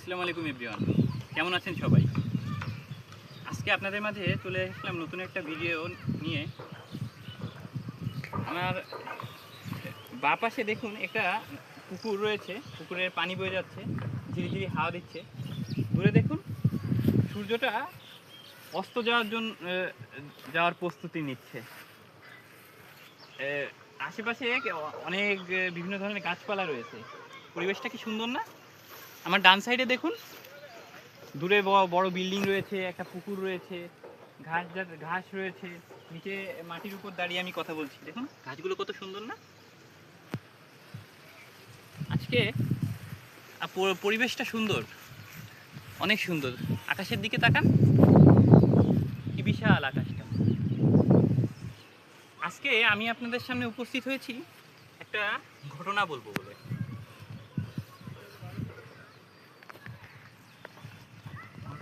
আসসালামু আলাইকুম এভরিওয়ান, কেমন আছেন সবাই? আজকে আপনাদের মাঝে চলে আসলাম নতুন একটা ভিডিও নিয়ে। আমার বাঁ পাশে দেখুন একটা পুকুর রয়েছে, পুকুরের পানি বয়ে যাচ্ছে, ঝিরিঝিরি হাওয়া দিচ্ছে। দূরে দেখুন সূর্যটা অস্ত যাওয়ার জন্য যাওয়ার প্রস্তুতি নিচ্ছে। আশেপাশে অনেক বিভিন্ন ধরনের গাছপালা রয়েছে। পরিবেশটা কি সুন্দর না? আমার ডান সাইডে দেখুন দূরে বড় বিল্ডিং রয়েছে, একটা পুকুর রয়েছে, ঘাস রয়েছে, নিচে মাটির উপর দাঁড়িয়ে আমি কথা বলছি। দেখুন ঘাসগুলো কত সুন্দর না? আজকে পরিবেশটা সুন্দর, অনেক সুন্দর। আকাশের দিকে তাকান, কি বিশাল আকাশটা। আজকে আমি আপনাদের সামনে উপস্থিত হয়েছি একটা ঘটনা বলবো বলে।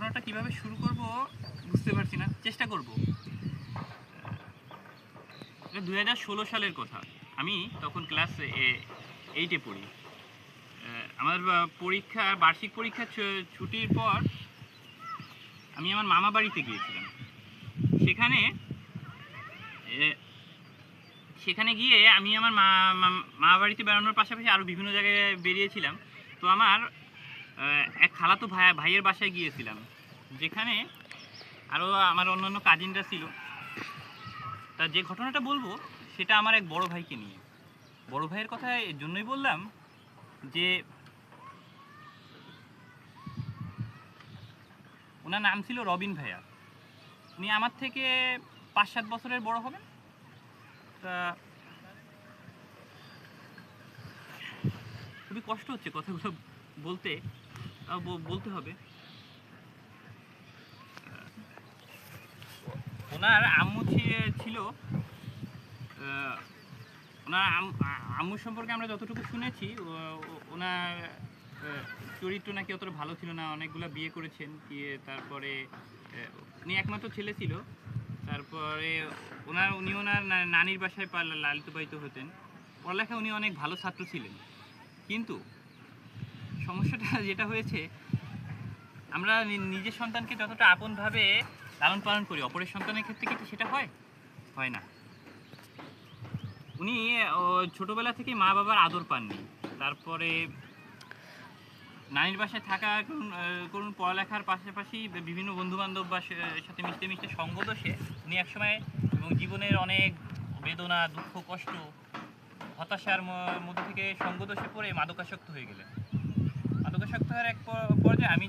ঘটনাটা কিভাবে শুরু করব বুঝতে পারছি না, চেষ্টা করব। 2016 সালের কথা। আমি তখন ক্লাস 8-এ পড়ি। আমার বার্ষিক পরীক্ষা ছুটির পর আমি আমার মামা বাড়িতে গিয়েছিলাম। সেখানে সেখানে গিয়ে আমি আমার মামা বাড়িতে বেড়ানোর পাশাপাশি আরও বিভিন্ন জায়গায় বেরিয়েছিলাম। তো আমার এক খালাতো ভাইয়ের বাসায় গিয়েছিলাম, যেখানে আরও আমার অন্যান্য কাজিনরা ছিল। তা যে ঘটনাটা বলবো সেটা আমার এক বড় ভাইকে নিয়ে। বড় ভাইয়ের কথা এর জন্যই বললাম যে ওনার নাম ছিল রবিন ভাইয়া। উনি আমার থেকে 5-7 বছরের বড় হবেন। তা খুবই কষ্ট হচ্ছে কথাগুলো বলতে, বলতে হবে। ওনার আম্মু ছিল, ওনার আম্মুর সম্পর্কে আমরা যতটুকু শুনেছি, ওনার চরিত্র নাকি অতটা ভালো ছিল না, অনেকগুলো বিয়ে করেছেন কি। তারপরে উনি একমাত্র ছেলে ছিল। তারপরে উনি ওনার নানির বাসায় লালিত পালিত হতেন। পড়ালেখা উনি অনেক ভালো ছাত্র ছিলেন। কিন্তু সমস্যাটা যেটা হয়েছে, আমরা নিজের সন্তানকে যতটা আপনভাবে লালন পালন করি, অপরের সন্তানের ক্ষেত্রে কিন্তু সেটা হয় না। উনি ছোটোবেলা থেকে মা বাবার আদর পাননি। তারপরে নানির বাসায় থাকা করুন, পড়ালেখার পাশাপাশি বিভিন্ন বন্ধুবান্ধব বা সাথে মিশতে মিশতে সঙ্গদোষে উনি একসময় এবং জীবনের অনেক বেদনা, দুঃখ, কষ্ট, হতাশার মধ্যে থেকে সঙ্গদোষে পড়ে মাদকাসক্ত হয়ে গেলেন। মাদকাসক্ত হওয়ার এক পর্যায়ে আমি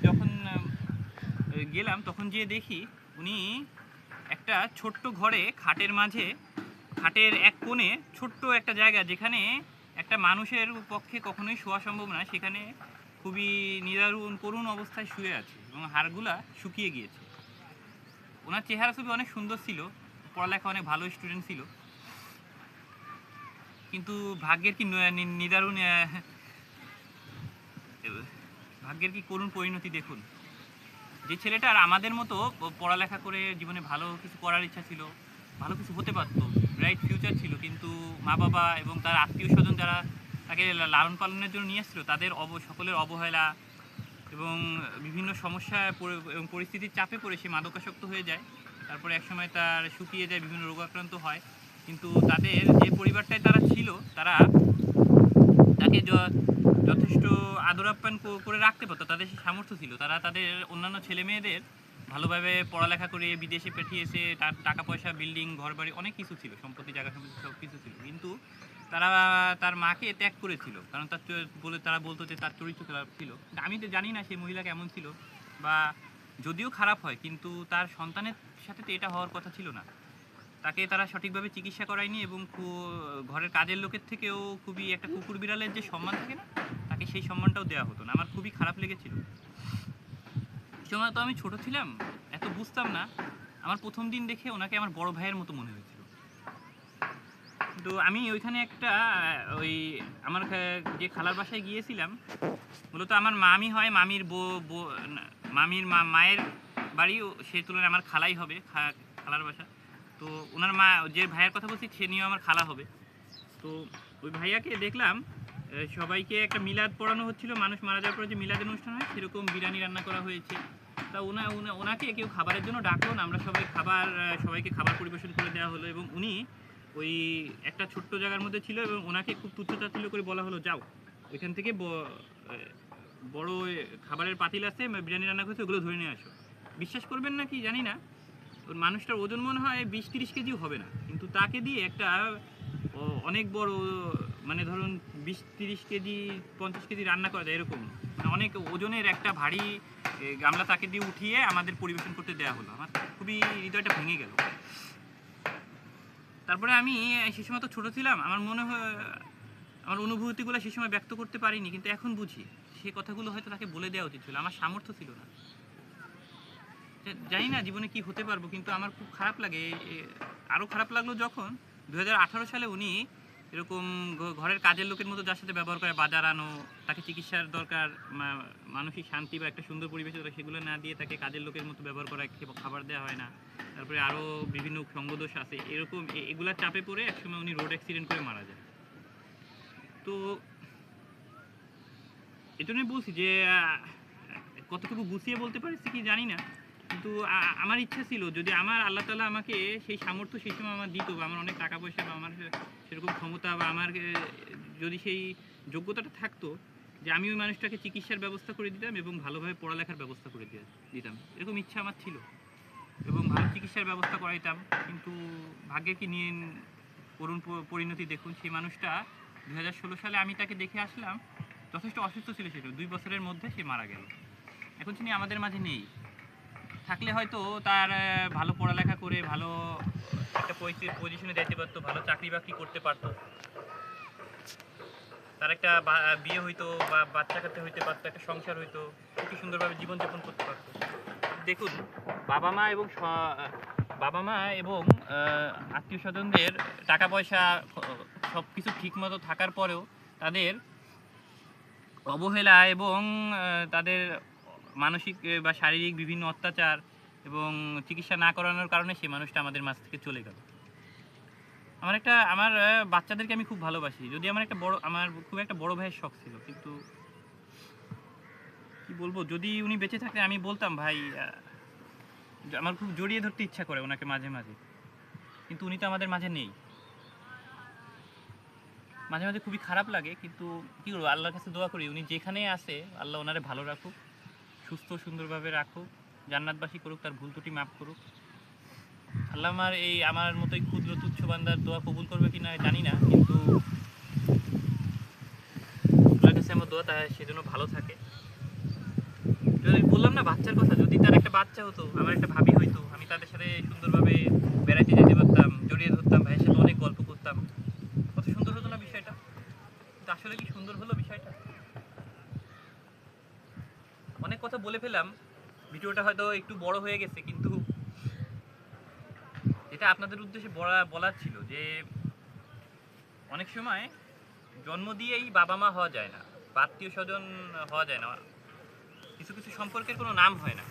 যখন গেলাম, তখন যেয়ে দেখি উনি একটা ছোট্ট ঘরে খাটের এক কোণে ছোট্ট একটা জায়গা, যেখানে একটা মানুষের পক্ষে কখনোই শোয়া সম্ভব না, সেখানে খুবই নিদারুণ করুণ অবস্থায় শুয়ে আছে এবং হাড়গুলা শুকিয়ে গিয়েছে। ওনার চেহারা ছবি অনেক সুন্দর ছিল, পড়ালেখা অনেক ভালো স্টুডেন্ট ছিল, কিন্তু ভাগ্যের কি নিদারুণ, ভাগ্যের কি করুণ পরিণতি দেখুন। যে ছেলেটার আমাদের মতো পড়ালেখা করে জীবনে ভালো কিছু করার ইচ্ছা ছিল, ভালো কিছু হতে পারতো, ব্রাইট ফিউচার ছিল, কিন্তু মা বাবা এবং তার আত্মীয় স্বজন যারা তাকে লালন পালনের জন্য নিয়ে এসেছিল, তাদের সকলের অবহেলা এবং বিভিন্ন সমস্যা এবং পরিস্থিতির চাপে পড়ে সে মাদকাসক্ত হয়ে যায়। তারপরে একসময় তার শুকিয়ে যায়, বিভিন্ন রোগাক্রান্ত হয়। কিন্তু তাদের যে পরিবারটায় তারা ছিল, তারা তাকে যথেষ্ট আদর আপ্যায়ন করে রাখতে পারতো, তাদের সে সামর্থ্য ছিল। তারা তাদের অন্যান্য ছেলে মেয়েদের ভালোভাবে পড়ালেখা করে বিদেশে পাঠিয়েছে, তার টাকা পয়সা, বিল্ডিং, ঘরবাড়ি অনেক কিছু ছিল, সম্পত্তি, জায়গা সম্পত্তি সব কিছু ছিল। কিন্তু তারা তার মাকে ত্যাগ করেছিল, কারণ তারা বলতো যে তার চরিত্র খারাপ ছিল। আমি তো জানি না সেই মহিলা কেমন ছিল, বা যদিও খারাপ হয়, কিন্তু তার সন্তানের সাথে তো এটা হওয়ার কথা ছিল না। তাকে তারা সঠিকভাবে চিকিৎসা করায়নি এবং ঘরের কাজের লোকের থেকেও খুবই একটা কুকুর বিড়ালের যে সম্মান থাকে না, তাকে সেই সম্মানটাও দেওয়া হতো না। আমার খুবই খারাপ লেগেছিল। সময় তো আমি ছোট ছিলাম, এত বুঝতাম না। আমার প্রথম দিন দেখে ওনাকে আমার বড় ভাইয়ের মতো মনে হয়েছিল। তো আমি ওইখানে একটা আমার যে খালার বাসায় গিয়েছিলাম, মূলত আমার মামি হয়, মামির মায়ের বাড়ি, সেই তুলনায় আমার খালাই হবে, খালার বাসা। তো ওনার মা, যে ভাইয়ের কথা বলছি, সে নিয়েও আমার খালা হবে। তো ওই ভাইয়াকে দেখলাম সবাইকে একটা মিলাদ পড়ানো হচ্ছিল, মানুষ মারা যাওয়ার পরে যে মিলাদের অনুষ্ঠান হয় সেরকম বিরিয়ানি রান্না করা হয়েছে। তা ওনাকে কেউ খাবারের জন্য ডাকলো না, আমরা সবাই সবাইকে খাবার পরিবেশন করে দেওয়া হলো এবং উনি ওই একটা ছোট্ট জায়গার মধ্যে ছিল এবং ওনাকে খুব তুচ্ছ-তাচ্ছিল্য করে বলা হলো, যাও ওইখান থেকে বড় খাবারের পাতিল আছে, বিরিয়ানি রান্না করেছে, ওগুলো ধরে নিয়ে আসো। বিশ্বাস করবেন না কি জানি না, ওর মানুষটার ওজন মনে হয় 20-30 কেজিও হবে না, কিন্তু তাকে দিয়ে একটা অনেক বড়, মানে ধরুন 20-30 কেজি 50 কেজি রান্না করা যায় এরকম অনেক ওজনের একটা ভারী গামলা তাকে দিয়ে উঠিয়ে আমাদের পরিবেশন করতে দেওয়া হলো। আমার খুবই হৃদয়টা ভেঙে গেল। তারপরে আমি সে সময় তো ছোটো ছিলাম, আমার মনে হয় আমার অনুভূতিগুলো সে সময় ব্যক্ত করতে পারিনি, কিন্তু এখন বুঝি সে কথাগুলো হয়তো তাকে বলে দেওয়া উচিত ছিল, আমার সামর্থ্য ছিল না। জানি না জীবনে কি হতে পারবো, কিন্তু আমার খুব খারাপ লাগে। আরও খারাপ লাগলো যখন 2018 সালে উনি এরকম ঘরের কাজের লোকের মতো যার সাথে ব্যবহার করে, বাজার আনো, তাকে চিকিৎসার দরকার, মানসিক শান্তি বা একটা সুন্দর পরিবেশের দরকার, সেগুলো না দিয়ে তাকে কাজের লোকের মতো ব্যবহার করা, খাবার দেওয়া হয় না। তারপরে আরও বিভিন্ন সঙ্গদোষ আছে এরকম, এগুলার চাপে পড়ে একসময় উনি রোড অ্যাক্সিডেন্ট করে মারা যায়। তো এই জন্যই বলছি যে কতটুকু গুছিয়ে বলতে পারছি কি জানি না, কিন্তু আমার ইচ্ছা ছিল যদি আমার আল্লাহ তাআলা আমাকে সেই সামর্থ্য সেই সময় আমার দিত, বা আমার অনেক টাকা পয়সা বা আমার সেরকম ক্ষমতা বা আমার যদি সেই যোগ্যতাটা থাকতো যে আমি ওই মানুষটাকে চিকিৎসার ব্যবস্থা করে দিতাম এবং ভালোভাবে পড়ালেখার ব্যবস্থা করে দিতাম, এরকম ইচ্ছা আমার ছিল এবং ভালো চিকিৎসার ব্যবস্থা করাইতাম। কিন্তু ভাগ্যের কি নিয়ে করুণ পরিণতি দেখুন, সেই মানুষটা 2016 সালে আমি তাকে দেখে আসলাম, যথেষ্ট অসুস্থ ছিল, সেটা 2 বছরের মধ্যে সে মারা গেল। এখন তিনি আমাদের মাঝে নেই। থাকলে হয়তো তার ভালো পড়ালেখা করে ভালো একটা পজিশনে যেতে পারতো, ভালো চাকরি বাকরি করতে পারতো, তার একটা বিয়ে হইতো বা বাচ্চা কাচ্চা হইতে পারতো, একটা সংসার হইতো, খুব সুন্দরভাবে জীবনযাপন করতে পারতো। দেখুন, বাবা মা এবং আত্মীয় স্বজনদের টাকা পয়সা সব কিছু ঠিক মতো থাকার পরেও তাদের অবহেলা এবং তাদের মানসিক বা শারীরিক বিভিন্ন অত্যাচার এবং চিকিৎসা না করানোর কারণে সেই মানুষটা আমাদের মাঝ থেকে চলে গেল। আমার বাচ্চাদেরকে আমি খুব ভালোবাসি, যদি আমার খুব একটা বড় ভাইয়ের শখ ছিল, কিন্তু কি বলবো, যদি উনি বেঁচে থাকলে আমি বলতাম ভাই, আমার খুব জড়িয়ে ধরতে ইচ্ছা করে ওনাকে মাঝে মাঝে, কিন্তু উনি তো আমাদের মাঝে নেই। মাঝে মাঝে খুবই খারাপ লাগে, কিন্তু কী করবো, আল্লাহর কাছে দোয়া করি উনি যেখানে আছে আল্লাহ ওনারে ভালো রাখুক, সুস্থ সুন্দরভাবে রাখুক, জান্নাতবাসী করুক, তার ভুল ত্রুটি মাফ করুক। আল্লাহ আমার মতোই ক্ষুদ্র তুচ্ছ বান্দার দোয়া কবুল করবে কি না জানি না, কিন্তু আল্লাহর কাছে আমার দোয়া সেজন্য ভালো থাকে। যদি বললাম না বাচ্চার কথা, যদি তার একটা বাচ্চা হতো, আমার একটা ভাবি হইতো, আমি তাদের সাথে সুন্দরভাবে বেড়াইতে যেতে পারতাম, জড়িয়ে ধরতাম, ভাইয়ের সাথে অনেক গল্প করতাম, কত সুন্দর হতো না বিষয়টা? কিন্তু আসলে কি সুন্দর হলো বিষয়টা? অনেক কথা বলে ফেলাম, ভিডিওটা হয়তো একটু বড় হয়ে গেছে, কিন্তু এটা আপনাদের উদ্দেশ্যে বলার ছিল যে অনেক সময় জন্ম দিয়েই বাবা মা হওয়া যায় না, আত্মীয় স্বজন হওয়া যায় না, কিছু কিছু সম্পর্কের কোনো নাম হয় না,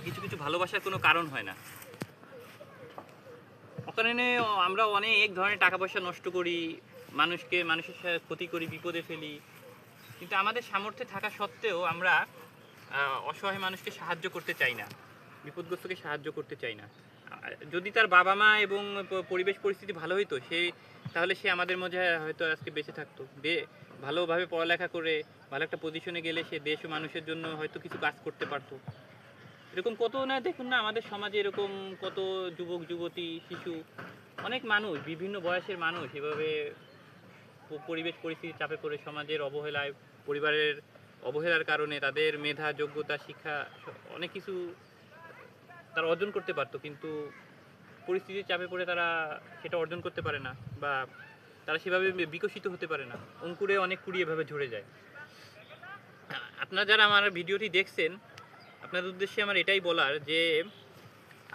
কিছু কিছু ভালোবাসার কোনো কারণ হয় না। অকারণে আমরা অনেক ধরনের টাকা পয়সা নষ্ট করি, মানুষের সাথে ক্ষতি করি, বিপদে ফেলি, কিন্তু আমাদের সামর্থ্যে থাকা সত্ত্বেও আমরা অসহায় মানুষকে সাহায্য করতে চাই না, বিপদগ্রস্তকে সাহায্য করতে চাই না। যদি তার বাবা মা এবং পরিবেশ পরিস্থিতি ভালো হইতো, তাহলে সে আমাদের মধ্যে হয়তো আজকে বেঁচে থাকতো, ভালোভাবে পড়ালেখা করে ভালো একটা পজিশনে গেলে সে দেশ ও মানুষের জন্য হয়তো কিছু কাজ করতে পারতো। এরকম কত না, দেখুন না আমাদের সমাজে এরকম কত যুবক যুবতী, শিশু, অনেক মানুষ, বিভিন্ন বয়সের মানুষ এভাবে পরিবেশ পরিস্থিতি চাপে পড়ে, সমাজের অবহেলায়, পরিবারের অবহেলার কারণে তাদের মেধা, যোগ্যতা, শিক্ষা অনেক কিছু তারা অর্জন করতে পারতো, কিন্তু পরিস্থিতির চাপে পড়ে তারা সেটা অর্জন করতে পারে না, বা তারা সেভাবে বিকশিত হতে পারে না, অঙ্কুরে অনেক কুড়ি এভাবে ঝরে যায়। আপনারা যারা আমার ভিডিওটি দেখছেন, আপনাদের উদ্দেশ্যে আমার এটাই বলার যে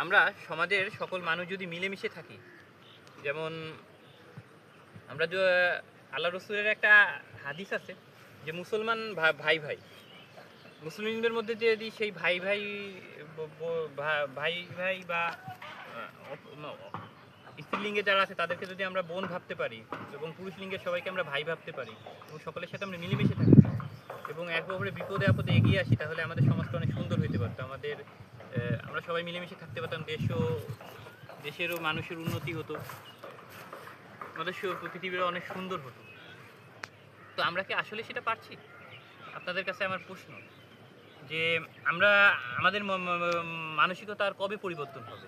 আমরা সমাজের সকল মানুষ যদি মিলেমিশে থাকি, যেমন আমরা আল্লাহ রসুলের একটা হাদিস আছে যে মুসলমান ভাই ভাই, মুসলিমদের মধ্যে যদি সেই ভাই ভাই ভাই ভাই বা স্ত্রীলিঙ্গে যারা আছে তাদেরকে যদি আমরা বোন ভাবতে পারি এবং পুরুষ লিঙ্গের সবাইকে আমরা ভাই ভাবতে পারি এবং সকলের সাথে আমরা মিলেমিশে থাকতে পারি এবং এক অপরে বিপদে আপদে এগিয়ে আসি, তাহলে আমাদের সমাজটা অনেক সুন্দর হতে পারতো। আমরা সবাই মিলেমিশে থাকতে পারতাম, দেশেরও মানুষের উন্নতি হতো, আমাদের পৃথিবীটা অনেক সুন্দর হতো। তো আমরা কি আসলে সেটা পারছি? আপনাদের কাছে আমার প্রশ্ন যে আমাদের মানসিকতা আর কবে পরিবর্তন হবে?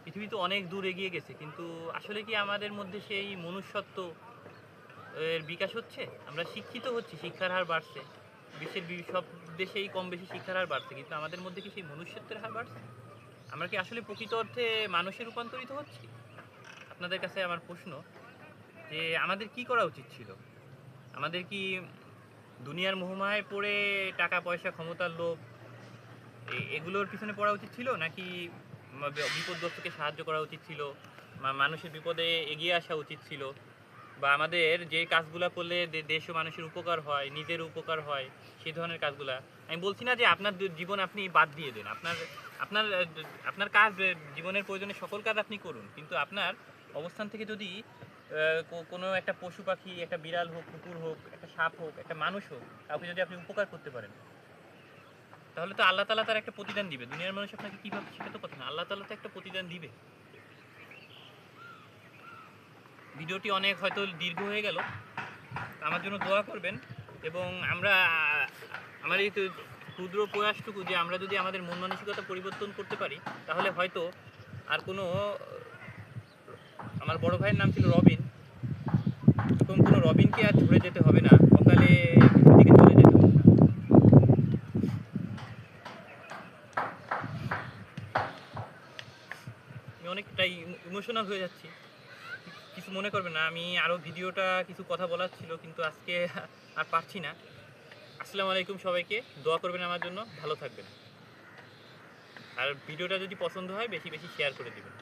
পৃথিবী তো অনেক দূর এগিয়ে গেছে, কিন্তু আসলে কি আমাদের মধ্যে সেই মনুষ্যত্ব এর বিকাশ হচ্ছে? আমরা শিক্ষিত হচ্ছি, শিক্ষার হার বাড়ছে, বিশ্বের সব দেশেই কম বেশি শিক্ষার হার বাড়ছে, কিন্তু আমাদের মধ্যে কি সেই মনুষ্যত্বের হার বাড়ছে? আমরা কি আসলে প্রকৃত অর্থে মানুষে রূপান্তরিত হচ্ছি? আপনাদের কাছে আমার প্রশ্ন যে আমাদের কি করা উচিত ছিল? আমাদের কি দুনিয়ার মোহমায় পড়ে টাকা পয়সা ক্ষমতার লোভ এগুলোর পিছনে পড়া উচিত ছিল, নাকি বিপদগ্রস্তকে সাহায্য করা উচিত ছিল, মানুষের বিপদে এগিয়ে আসা উচিত ছিল, বা আমাদের যে কাজগুলো করলে দেশ ও মানুষের উপকার হয়, নিজের উপকার হয়, সেই ধরনের কাজগুলা? আমি বলছি না যে আপনার জীবন আপনি বাদ দিয়ে দেন, আপনার আপনার কাজ, জীবনের প্রয়োজনে সকল কাজ আপনি করুন, কিন্তু আপনার অবস্থান থেকে যদি কোনো একটা পশু পাখি, একটা বিড়াল হোক, কুকুর হোক, একটা সাপ হোক, একটা মানুষ হোক, কাউকে যদি আপনি উপকার করতে পারেন, তাহলে তো আল্লাহ তাআলা তার একটা প্রতিদান দিবে। দুনিয়ার মানুষ আপনাকে কিভাবে, সেটা তো কথা না, আল্লাহ তাআলা তো একটা প্রতিদান দিবে। ভিডিওটি অনেক হয়তো দীর্ঘ হয়ে গেল, আমার জন্য দোয়া করবেন। এবং আমার এই ক্ষুদ্র প্রয়াসটুকু, যে আমরা যদি আমাদের মন মানসিকতা পরিবর্তন করতে পারি, তাহলে হয়তো আর কোনো, আমার বড় ভাইয়ের নাম ছিল রবিন, এরকম কোনো রবিনকে আর ঝরে যেতে হবে না, অকালে দিকে চলে যেতে হবে না। আমি অনেকটাই ইমোশনাল হয়ে যাচ্ছি, কিছু মনে করবে না। আমি আরও ভিডিওটা কিছু কথা বলার ছিল, কিন্তু আজকে আর পারছি না। আসসালামু আলাইকুম সবাইকে, দোয়া করবেন আমার জন্য, ভালো থাকবেন। আর ভিডিওটা যদি পছন্দ হয় বেশি বেশি শেয়ার করে দিবেন।